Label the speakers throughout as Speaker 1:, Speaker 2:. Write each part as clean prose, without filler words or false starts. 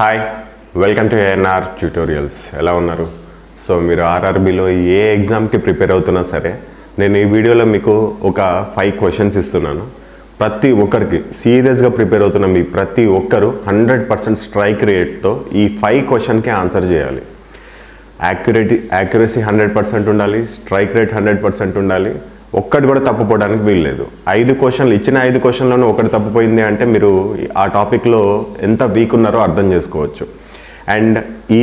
Speaker 1: Hi, welcome to ANR tutorials. ఎలా ఉన్నారు? So మీరు ఆర్ఆర్బీలో ఏ ఎగ్జామ్కి ప్రిపేర్ అవుతున్నా సరే నేను ఈ వీడియోలో మీకు ఒక 5 క్వశ్చన్స్ ఇస్తున్నాను. ప్రతి ఒక్కరికి సీరియస్గా ప్రిపేర్ అవుతున్న మీ ప్రతి ఒక్కరు 100% స్ట్రైక్ రేట్తో ఈ 5 క్వశ్చన్కి ఆన్సర్ చేయాలి. యాక్యురసీ 100% ఉండాలి, స్ట్రైక్ రేట్ 100% ఉండాలి. ఒక్కటి కూడా తప్పుపోవడానికి వీల్లేదు. 5 క్వశ్చన్లు ఇచ్చిన 5 క్వశ్చన్లోనూ ఒకటి తప్పుపోయింది అంటే మీరు ఆ టాపిక్లో ఎంత వీక్ ఉన్నారో అర్థం చేసుకోవచ్చు. అండ్ ఈ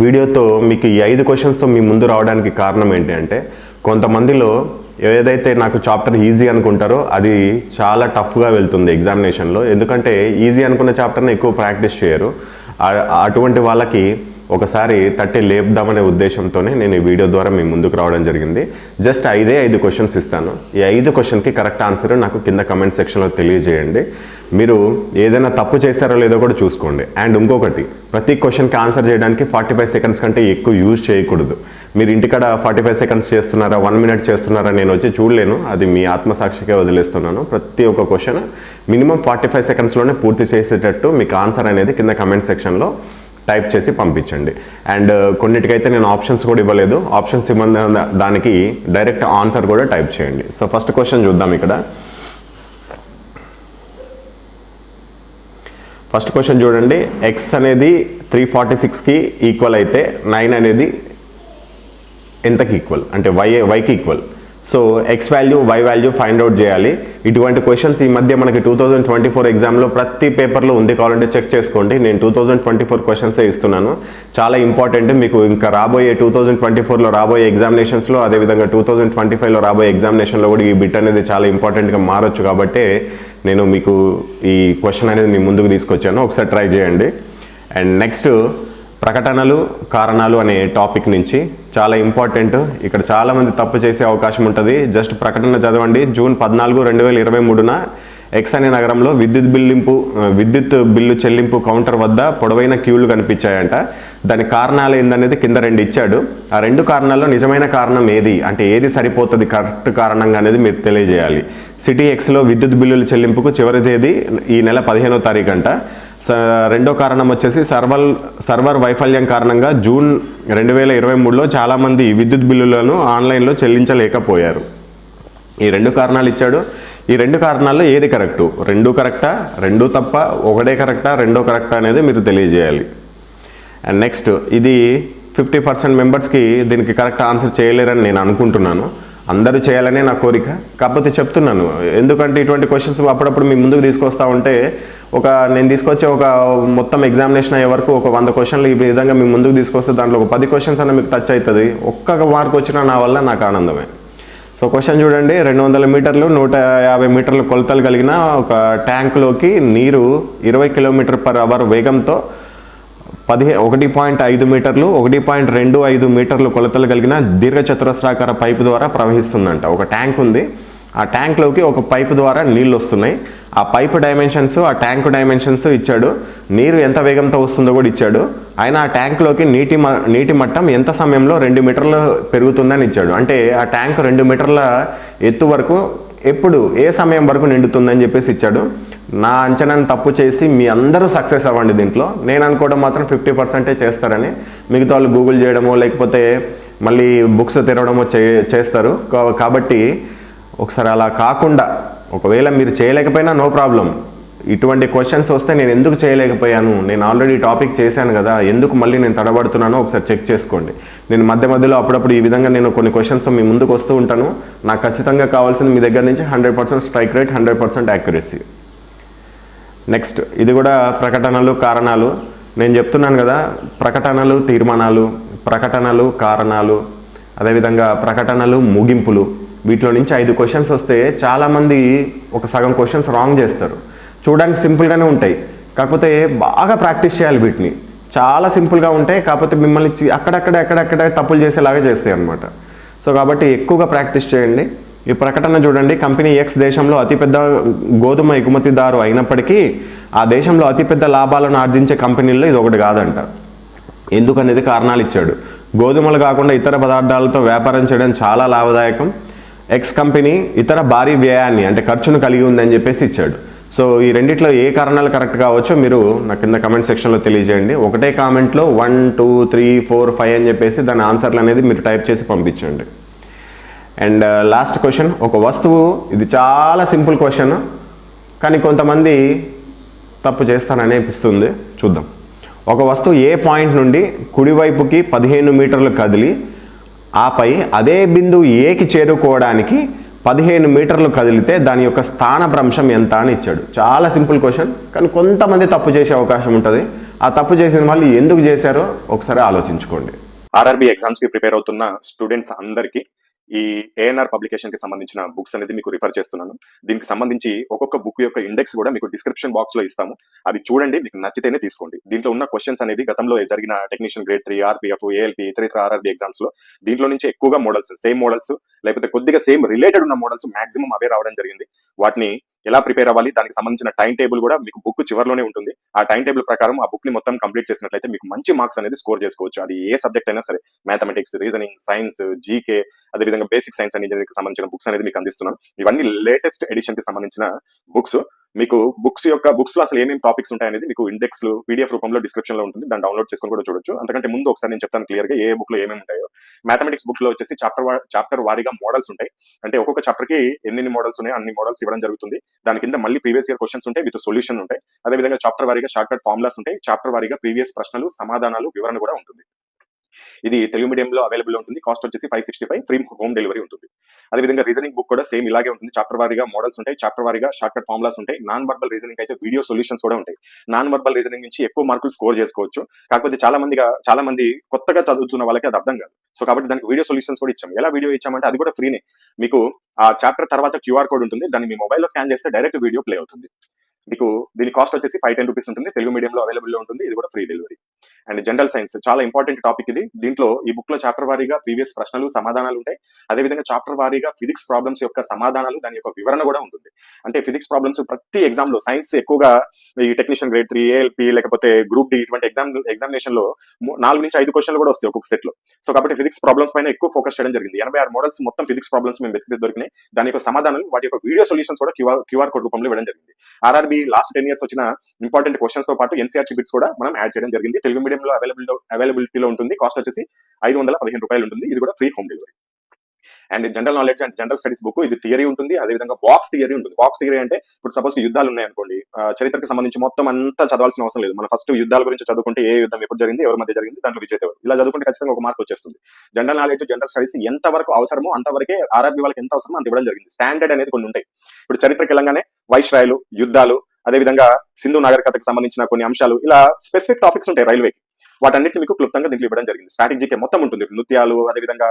Speaker 1: వీడియోతో మీకు ఈ 5 క్వశ్చన్స్తో మీ ముందు రావడానికి కారణం ఏంటి అంటే, కొంతమందిలో ఏదైతే నాకు చాప్టర్ ఈజీ అనుకుంటారో అది చాలా టఫ్గా వెళ్తుంది ఎగ్జామినేషన్లో. ఎందుకంటే ఈజీ అనుకున్న చాప్టర్ని ఎక్కువ ప్రాక్టీస్ చేయరు. అటువంటి వాళ్ళకి ఒకసారి తట్టి లేపుదామనే ఉద్దేశంతోనే నేను ఈ వీడియో ద్వారా మీ ముందుకు రావడం జరిగింది. జస్ట్ 5 క్వశ్చన్స్ ఇస్తాను. ఈ 5 క్వశ్చన్కి కరెక్ట్ ఆన్సర్ నాకు కింద కమెంట్ సెక్షన్లో తెలియజేయండి. మీరు ఏదైనా తప్పు చేస్తారో లేదో కూడా చూసుకోండి. అండ్ ఇంకొకటి, ప్రతి క్వశ్చన్కి ఆన్సర్ చేయడానికి 45 సెకండ్స్ కంటే ఎక్కువ యూజ్ చేయకూడదు. మీరు ఇంటికాడ 45 సెకండ్స్ చేస్తున్నారా, 1 మినిట్ చేస్తున్నారా నేను వచ్చి చూడలేను. అది మీ ఆత్మసాక్షికే వదిలేస్తున్నాను. ప్రతి ఒక్క క్వశ్చన్ మినిమం 45 సెకండ్స్లోనే పూర్తి చేసేటట్టు మీకు ఆన్సర్ అనేది కింద కమెంట్ సెక్షన్లో టైప్ చేసి పంపించండి. అండ్ కొన్నిటికైతే నేను ఆప్షన్స్ కూడా ఇవ్వలేదు. ఆప్షన్స్ ఇవ్వని దానికి డైరెక్ట్ ఆన్సర్ కూడా టైప్ చేయండి. సో ఫస్ట్ క్వశ్చన్ చూద్దాం. ఇక్కడ ఫస్ట్ క్వశ్చన్ చూడండి. ఎక్స్ అనేది 346కి ఈక్వల్ అయితే 9 అనేది ఎంతకి ఈక్వల్ అంటే వైకి equal. So x value y value find out చేయాలి. ఇటువంటి క్వశ్చన్స్ ఈ మధ్య మనకి 2024 ఎగ్జామ్లో ప్రతి పేపర్లో ఉంది. కావాలంటే చెక్ చేసుకోండి. నేను 2024 క్వశ్చన్సే ఇస్తున్నాను. చాలా ఇంపార్టెంట్. మీకు ఇంకా రాబోయే 2024లో రాబోయే ఎగ్జామినేషన్స్లో, అదేవిధంగా 2025లో రాబోయే ఎగ్జామినేషన్లో కూడా ఈ బిట్ అనేది చాలా ఇంపార్టెంట్గా మారొచ్చు. కాబట్టి నేను మీకు ఈ క్వశ్చన్ అనేది మీ ముందుకు తీసుకొచ్చాను. ఒకసారి ట్రై చేయండి. అండ్ నెక్స్ట్, ప్రకటనలు కారణాలు అనే టాపిక్ నుంచి చాలా ఇంపార్టెంట్. ఇక్కడ చాలామంది తప్పు చేసే అవకాశం ఉంటుంది. జస్ట్ ప్రకటన చదవండి. జూన్ 14, 2023న ఎక్స్ అనే నగరంలో విద్యుత్ బిల్లు చెల్లింపు కౌంటర్ వద్ద పొడవైన క్యూలు కనిపించాయంట. దాని కారణాలు ఏందనేది కింద 2 ఇచ్చాడు. ఆ 2 కారణాల్లో నిజమైన కారణం ఏది అంటే ఏది సరిపోతుంది కరెక్ట్ కారణంగా అనేది మీరు తెలియజేయాలి. సిటీ ఎక్స్లో విద్యుత్ బిల్లుల చెల్లింపుకు చివరి తేదీ ఈ నెల 15వ తారీఖు అంట. రెండో కారణం వచ్చేసి సర్వర్ వైఫల్యం కారణంగా జూన్ 2023లో చాలామంది విద్యుత్ బిల్లులను ఆన్లైన్లో చెల్లించలేకపోయారు. ఈ 2 కారణాలు ఇచ్చాడు. ఈ 2 కారణాల్లో ఏది కరెక్టు? 2 కరెక్టా, 2 తప్ప, ఒకటే కరెక్టా, 2 కరెక్టా అనేది మీరు తెలియజేయాలి. అండ్ నెక్స్ట్, ఇది 50% మెంబర్స్కి దీనికి కరెక్ట్ ఆన్సర్ చేయలేరని నేను అనుకుంటున్నాను. అందరూ చేయాలనే నా కోరిక. కాకపోతే చెప్తున్నాను ఎందుకంటే ఇటువంటి క్వశ్చన్స్ అప్పుడప్పుడు మీ ముందుకు తీసుకొస్తా ఉంటే నేను తీసుకొచ్చే ఒక మొత్తం ఎగ్జామినేషన్ అయ్యే వరకు ఒక 100 క్వశ్చన్లు ఈ విధంగా మీ ముందుకు తీసుకొస్తే దాంట్లో ఒక 10 క్వశ్చన్స్ అన్న మీకు టచ్ అవుతుంది. ఒక్క మార్క్ వచ్చినా నా వల్ల నాకు ఆనందమే. సో క్వశ్చన్ చూడండి. 200 మీటర్లు 150 మీటర్ల కొలతలు కలిగిన ఒక ట్యాంకులోకి నీరు 20 km/h వేగంతో 1.5 మీటర్లు 1.25 మీటర్లు కొలతలు కలిగిన దీర్ఘచతురస్రాకార పైపు ద్వారా ప్రవహిస్తుందంట. ఒక ట్యాంక్ ఉంది. ఆ ట్యాంక్లోకి ఒక పైపు ద్వారా నీళ్ళు వస్తున్నాయి. ఆ పైపు డైమెన్షన్స్, ఆ ట్యాంక్ డైమెన్షన్స్ ఇచ్చాడు. నీరు ఎంత వేగంతో వస్తుందో కూడా ఇచ్చాడు. ఆయన ఆ ట్యాంక్లోకి నీటి మట్టం ఎంత సమయంలో 2 మీటర్లు పెరుగుతుందని ఇచ్చాడు. అంటే ఆ ట్యాంక్ 2 మీటర్ల ఎత్తు వరకు ఎప్పుడు ఏ సమయం వరకు నిండుతుందని చెప్పేసి ఇచ్చాడు. నా అంచనాను తప్పు చేసి మీ అందరూ సక్సెస్ అవ్వండి. దీంట్లో నేను అనుకోవడం మాత్రం 50% చేస్తారని. మిగతా వాళ్ళు గూగుల్ చేయడమో లేకపోతే మళ్ళీ బుక్స్ తెరవడమో చేస్తారు. కాబట్టి ఒకసారి అలా కాకుండా, ఒకవేళ మీరు చేయలేకపోయినా నో ప్రాబ్లం. ఇటువంటి క్వశ్చన్స్ వస్తే నేను ఎందుకు చేయలేకపోయాను, నేను ఆల్రెడీ టాపిక్ చేశాను కదా, ఎందుకు మళ్ళీ నేను తడబడుతున్నానో ఒకసారి చెక్ చేసుకోండి. నేను మధ్యలో అప్పుడప్పుడు ఈ విధంగా నేను కొన్ని క్వశ్చన్స్తో మీ ముందుకు వస్తూ ఉంటాను. నాకు ఖచ్చితంగా కావాల్సింది మీ దగ్గర నుంచి 100% స్ట్రైక్ రేట్, 100% యాక్యురసీ. నెక్స్ట్, ఇది కూడా ప్రకటనలు కారణాలు. నేను చెప్తున్నాను కదా, ప్రకటనలు తీర్మానాలు, ప్రకటనలు కారణాలు, అదేవిధంగా ప్రకటనలు ముగింపులు, వీటిలో నుంచి 5 క్వశ్చన్స్ వస్తే చాలామంది ఒక సగం క్వశ్చన్స్ రాంగ్ చేస్తారు. చూడడానికి సింపుల్గానే ఉంటాయి, కాకపోతే బాగా ప్రాక్టీస్ చేయాలి. వీటిని చాలా సింపుల్గా ఉంటాయి, కాకపోతే మిమ్మల్ని అక్కడక్కడ తప్పులు చేసేలాగా చేస్తాయి అన్నమాట. సో కాబట్టి ఎక్కువగా ప్రాక్టీస్ చేయండి. ఈ ప్రకటన చూడండి. కంపెనీ ఎక్స్ దేశంలో అతిపెద్ద గోధుమ ఎగుమతిదారు అయినప్పటికీ ఆ దేశంలో అతిపెద్ద లాభాలను ఆర్జించే కంపెనీల్లో ఇది ఒకటి కాదంట. ఎందుకనేది కారణాలు ఇచ్చాడు. గోధుమలు కాకుండా ఇతర పదార్థాలతో వ్యాపారం చేయడం చాలా లాభదాయకం. ఎక్స్ కంపెనీ ఇతర భారీ వ్యయాన్ని అంటే ఖర్చును కలిగి ఉందని చెప్పేసి ఇచ్చాడు. సో ఈ రెండిట్లో ఏ కారణాలు కరెక్ట్ కావచ్చో మీరు నా కింద కమెంట్ సెక్షన్లో తెలియజేయండి. ఒకటే కామెంట్లో 1 2 3 4 5 అని చెప్పేసి దాని ఆన్సర్లు అనేది మీరు టైప్ చేసి పంపించండి. అండ్ లాస్ట్ క్వశ్చన్, ఒక వస్తువు, ఇది చాలా సింపుల్ క్వశ్చన్ కానీ కొంతమంది తప్పు చేస్తారని అనిపిస్తుంది, చూద్దాం. ఒక వస్తువు ఏ పాయింట్ నుండి కుడివైపుకి 15 మీటర్లు కదిలి ఆపై అదే బిందువు ఏకి చేరుకోవడానికి 15 మీటర్లు కదిలితే దాని యొక్క స్థానభ్రంశం ఎంత అని ఇచ్చాడు. చాలా సింపుల్ క్వశ్చన్ కానీ కొంతమంది తప్పు చేసే అవకాశం ఉంటుంది. ఆ తప్పు చేసిన వాళ్ళు ఎందుకు చేశారో ఒకసారి ఆలోచించుకోండి.
Speaker 2: ఆర్ఆర్బీ ఎగ్జామ్స్ కి ప్రిపేర్ అవుతున్న స్టూడెంట్స్ అందరికీ ఈ ఏఎన్ఆర్ పబ్లికేషన్ కి సంబంధించిన బుక్స్ అనేది మీకు రిఫర్ చేస్తున్నాను. దీనికి సంబంధించి ఒక్కొక్క బుక్ యొక్క ఇండెక్స్ కూడా మీకు డిస్క్రిప్షన్ బాక్స్ లో ఇస్తాము. అది చూడండి, మీకు నచ్చితేనే తీసుకోండి. దీంట్లో ఉన్న క్వశ్చన్స్ అనేది గతంలో జరిగిన టెక్నీషియన్ గ్రేడ్ 3, ఆర్పిఎఫ్, ఏఎల్పి, ఇతర ఆర్ఆర్బీ ఎగ్జామ్స్ లో దీంట్లో నుంచి ఎక్కువగా మోడల్స్, సేమ్ మోడల్స్ లేకపోతే కొద్దిగా సేమ్ రిలేటెడ్ ఉన్న మోడల్స్ మాక్సిమం అవే రావడం జరిగింది. వాటిని ఎలా ప్రిపేర్ అవ్వాలి, దానికి సంబంధించిన టైం టేబుల్ కూడా మీకు బుక్ చివరిలోనే ఉంటుంది. ఆ టైం టేబుల్ ప్రకారం ఆ బుక్ ని మొత్తం కంప్లీట్ చేసినట్లయితే మీకు మంచి మార్క్స్ అనేది స్కోర్ చేసుకోవచ్చు. అది ఏ సబ్జెక్ట్ అయినా సరే, మ్యాథమెటిక్స్, రీజనింగ్, సైన్స్, జీకే, అదేవిధంగా బేసిక్ సైన్స్ అండ్ ఇంజనీరింగ్ కి సంబంధించిన బుక్స్ అనేది మీకు అందిస్తున్నాం. ఇవన్నీ లేటెస్ట్ ఎడిషన్ కి సంబంధించిన బుక్స్. మీకు బుక్స్ లో అసలు ఏమేమి టాపిక్స్ ఉంటాయనేది మీకు ఇండెక్స్ పీడిఎఫ్ రూపంలో డిస్క్రిప్షన్ లో ఉంటుంది. దాన్ని డౌన్లోడ్ చేసుకొని కూడా చూడొచ్చు. అంతకంటే ముందు ఒకసారి నేను చెప్తాను క్లియర్ గా ఏ బుక్ లో ఏమేమి ఉంటాయో. మ్యాథమెటిక్స్ బుక్ లో వచ్చేసి చాప్టర్ వారీగా మోడల్స్ ఉంటాయి. అంటే ఒక్కొక్క చాప్టర్ కి ఎన్ని మోడల్స్ ఉన్నాయో అన్ని మోడల్స్ ఇవ్వడం జరుగుతుంది. దాని కింద మళ్ళీ ప్రీవియస్ ఇయర్ క్వశ్చన్స్ ఉంటాయి, విత్ సొల్యూషన్ ఉంటాయి. అదేవిధంగా చాప్టర్ వారీగా షార్ట్ కట్ ఫార్ములాస్ ఉంటాయి. చాప్టర్ వారీగా ప్రీవియస్ ప్రశ్నలు, సమాధానాలు, వివరణ కూడా ఉంటుంది. ఇది తెలుగు మీడియంలో అవైలబుల్ ఉంటుంది. కాస్ట్ వచ్చేసి 565, ఫ్రీ హోమ్ డెలివరీ ఉంటుంది. అదేవిధంగా రీజనింగ్ బుక్ కూడా సేమ్ ఇలాగే ఉంటుంది. చాప్టర్ వారీగా మోడల్స్ ఉంటాయి, చాప్టర్ వారీగా షార్ట్ కట్ ఫార్ములాస్ ఉంటాయి. నాన్ వర్బల్ రీజనింగ్ అయితే వీడియో సొల్యూషన్స్ కూడా ఉంటాయి. నాన్ వర్బల్ రీజనింగ్ నుంచి ఎక్కువ మార్కులు స్కోర్ చేసుకోవచ్చు. కాకపోతే చాలా మంది కొత్తగా చదువుతున్న వాళ్ళకి అది అర్థం కాదు. సో కాబట్టి దానికి వీడియో సొల్యూషన్స్ కూడా ఇచ్చాము. ఎలా వీడియో ఇచ్చామంటే అది కూడా ఫ్రీనే. మీకు ఆ చాప్టర్ తర్వాత QR కోడ్ ఉంటుంది. దాన్ని మీ మొబైల్లో స్కాన్ చేస్తే డైరెక్ట్ వీడియో ప్లే అవుతుంది. మీకు దీని కాస్ట్ వచ్చేసి 510 రూపీస్ ఉంటుంది. తెలుగు మీడియంలో అవైలబుల్ ఉంటుంది. ఇది కూడా free delivery. And general science చాలా ఇంపార్టెంట్ టాపిక్ ఇది. దీంట్లో ఈ బుక్ లో చాప్టర్ వారీగా ప్రీవియస్ ప్రశ్నలు, సమాధానాలు ఉంటాయి. అదేవిధంగా చాప్టర్ వారీగా ఫిజిక్స్ ప్రాబ్లమ్స్ యొక్క సమాధానాలు, దాని యొక్క వివరణ కూడా ఉంటుంది. అంటే ఫిజిక్స్ ప్రాబ్లమ్స్ ప్రతి ఎగ్జామ్ లో, సైన్స్ ఎక్కువగా ఈ టెక్నీషియన్ గ్రేడ్ 3, ఏఎల్పి లేకపోతే గ్రూప్ డి ఇటువంటి ఎగ్జామినేషన్ లో 4 నుంచి 5 క్వశ్చన్లు కూడా వస్తాయి ఒక్కొక్క సెట్ లో. సో కాబట్టి ఫిజిక్స్ ప్రాబ్లమ్స్ పైన ఎక్కువ ఫోకస్ చేయడం జరిగింది. 86 మోడల్స్ మొత్తం ఫిజిక్స్ ప్రాబ్లమ్స్ మేము వెతికి దొరికినాయి. దాని యొక్క సమాధానాలు, వాటి యొక్క వీడియో సొల్యూషన్స్ కూడా QR కోడ్ రూపంలో ఇవ్వడం జరిగింది. ఆర్ఆర్బీ లాస్ట్ 10 years వచ్చిన ఇంపార్టెంట్ క్వశ్చన్స్ తో పాటు ఎన్సీఆర్టీ బిట్స్ కూడా మనం యాడ్ చేయడం జరిగింది. తెలుగు మీడియంలో అవైలబిలిటీలో ఉంటుంది. కాస్ట్ వచ్చేసి 515 రూపాయలు ఉంటుంది. ఇది కూడా free home delivery. And general knowledge and general studies book, ఇది థియరీ ఉంటుంది. అదేవిధంగా బాక్స్ థియరీ ఉంటుంది. బాక్స్ థియరీ అంటే ఇప్పుడు సపోజ్ యుద్ధాలు ఉన్నాయనుకోండి, చరిత్రకు సంబంధించి మొత్తం అంతా చదవాల్సిన అవసరం లేదు. మనం ఫస్ట్ యుద్ధాల గురించి చదువుకుంటే ఏ యుద్ధం ఎప్పుడు జరిగింది, ఎవరి మధ్య జరిగింది, దాంట్లో విజేత ఎవరు, ఇలా చదువుకుంటే ఖచ్చితంగా ఒక మార్క్ వచ్చేస్తుంది. జనరల్ నాలెడ్జ్, జనరల్ స్టడీస్ ఎంత వరకు అవసరమో అంతవరకే ఆర్ఆర్బీ వాళ్ళకి ఎంత అవసరమో అంత ఇవ్వడం జరిగింది. స్టాండర్డ్ అనేది కొన్ని ఉంటాయి. ఇప్పుడు చరిత్రకి వెళ్ళగానే వైస్రాయలు, యుద్ధాలు, అదేవిధంగా సింధు నాగరికతకు సంబంధించిన కొన్ని అంశాలు, ఇలా స్పెసిఫిక్ టాపిక్స్ ఉంటాయి రైల్వేకి. వాటన్నిటి మీకు క్లుప్తంగా దీంట్లో ఇవ్వడం జరిగింది. స్ట్రాటజీకే మొత్తం ఉంటుంది. నృత్యాలు, అదేవిధంగా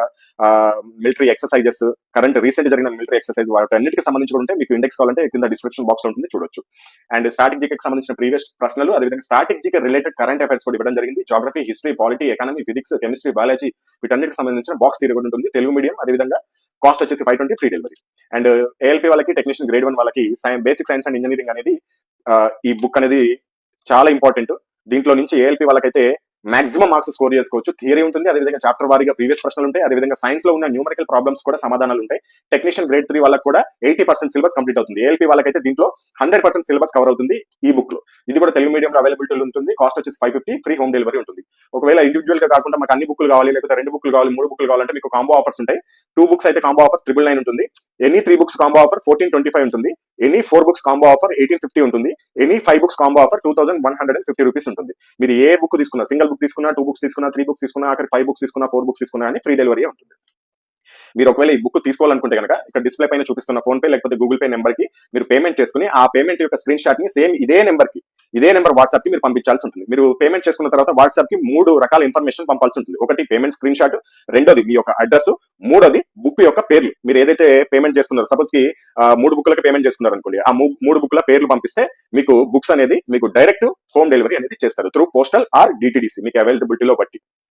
Speaker 2: మిలిటరీ ఎక్సర్సైజెస్, కరెంట్ రీసెంట్ జరిగిన మిలిటరీ ఎక్సర్సైజ్, వాటన్నిటికి సంబంధించి ఉంటే మీకు ఇండెక్స్ కావాలంటే కింద డిస్క్రిప్షన్ బాక్స్ ఉంటుంది, చూడొచ్చు. అండ్ స్ట్రాటజీకి సంబంధించిన ప్రీవియస్ ప్రశ్నలు, అదేవిధంగా స్ట్రాటజీకి రిలేటెడ్ కరెంట్ అఫైర్స్ కూడా ఇవ్వడం జరిగింది. Geography, history, polity, economy, physics, chemistry, biology, వీటన్నిటికి సంబంధించిన బాక్స్ థియరీ కూడా ఉంటుంది. తెలుగు మీడియం, అదేవిధంగా కాస్ట్ వచ్చేసి 520, ఫ్రీ డెలివరీ. అండ్ ఏఎల్పి వాళ్ళకి, టెక్నీషియన్ గ్రేడ్ 1 వాళ్ళకి బేసిక్ సైన్స్ అండ్ ఇంజనీరింగ్ అనేది ఈ బుక్ అనేది చాలా ఇంపార్టెంట్. దీంట్లో నుంచి ఏఎల్పి వాళ్ళకైతే మాక్సిమం మార్క్స్ స్కోర్ చేసుకోవచ్చు. థియరీ ఉంటుంది, అదేవిధంగా చాప్టర్ వారీగా ప్రీవియస్ ప్రశ్నలు ఉంటాయి, అదేవిధంగా సైన్స్ లో ఉన్న న్యూమరికల్ ప్రాబ్లమ్స్ కూడా సమాధానాలు ఉంటాయి. టెక్నీషియన్ గ్రేడ్ 3 వాళ్ళకి కూడా 80% సిలబస్ కంప్లీట్ అవుతుంది. ఏఎల్పి వాళ్ళకైతే దీంట్లో 100% సిలబస్ కవర్ అవుతుంది ఈ బుక్ లో. ఇది కూడా తెలుగు మీడియంలో అవైలబిలిటీ ఉంటుంది. కాస్ట్ వచ్చేసి 550, ఫ్రీ హోమ్ డెలివరీ ఉంటుంది. ఒకవేళ ఇండివిజువల్ గా కాకుండా మాకు అన్ని బుక్లు కావాలి, లేకపోతే 2 బుక్లు కావాలి, 3 బుక్లు కావాలంటే మీకు కాంబో ఆఫర్స్ ఉంటాయి. 2 books అయితే కాంబో ఆఫర్ 999 ఉంటుంది. ఎనీ 3 books కాంబో ఆఫర్ 1425 ఉంటుంది. ఎనీ 4 books కాంబో ఆఫర్ 1850 ఉంటుంది. Any 5 books combo offer 2150 rupees ఉంటుంది. మీరు ఏ బుక్ తీసుకున్నా, సింగిల్ బుక్ తీసుకున్నా, 2 books తీసుకున్నా, 3 books తీసుకున్నా, అక్కడ 5 books తీసుకున్నా, 4 books తీసుకున్నా అని ఫ్రీ డెలివరీ ఉంటుంది. మీరు ఒకవేళ ఈ బుక్ తీసుకోవాలనుకుంటే కనుక ఇక్కడ డిస్ప్లే పైన చూపిస్తున్న ఫోన్ పే లేకపోతే గూగుల్ పే నెంబర్ కి మీరు పేమెంట్ చేసుకుని, ఆ పేమెంట్ యొక్క స్క్రీన్ షాట్ ని సేమ్ ఇదే నెంబర్ వాట్సాప్ కి మీరు పంపించాల్సి ఉంటుంది. మీరు పేమెంట్ చేసుకున్న తర్వాత వాట్సాప్ కి 3 రకాల ఇన్ఫర్మేషన్ పంపాల్సి ఉంటుంది. ఒకటి పేమెంట్ స్క్రీన్ షాట్, రెండోది మీ యొక్క అడ్రస్, మూడోది బుక్ యొక్క పేర్లు. మీరు ఏదైతే పేమెంట్ చేసుకున్నారో, సపోజ్ కి 3 బుక్లకి పేమెంట్ చేసుకున్నారు అనుకోండి, ఆ 3 బుక్ల పేర్లు పంపిస్తే మీకు బుక్స్ అనేది మీకు డైరెక్ట్ హోమ్ డెలివరీ అనేది చేస్తారు త్రూ పోస్టల్ ఆర్ డిటిడిసి, మీకు అవైలబిలిటీలో బట్టి.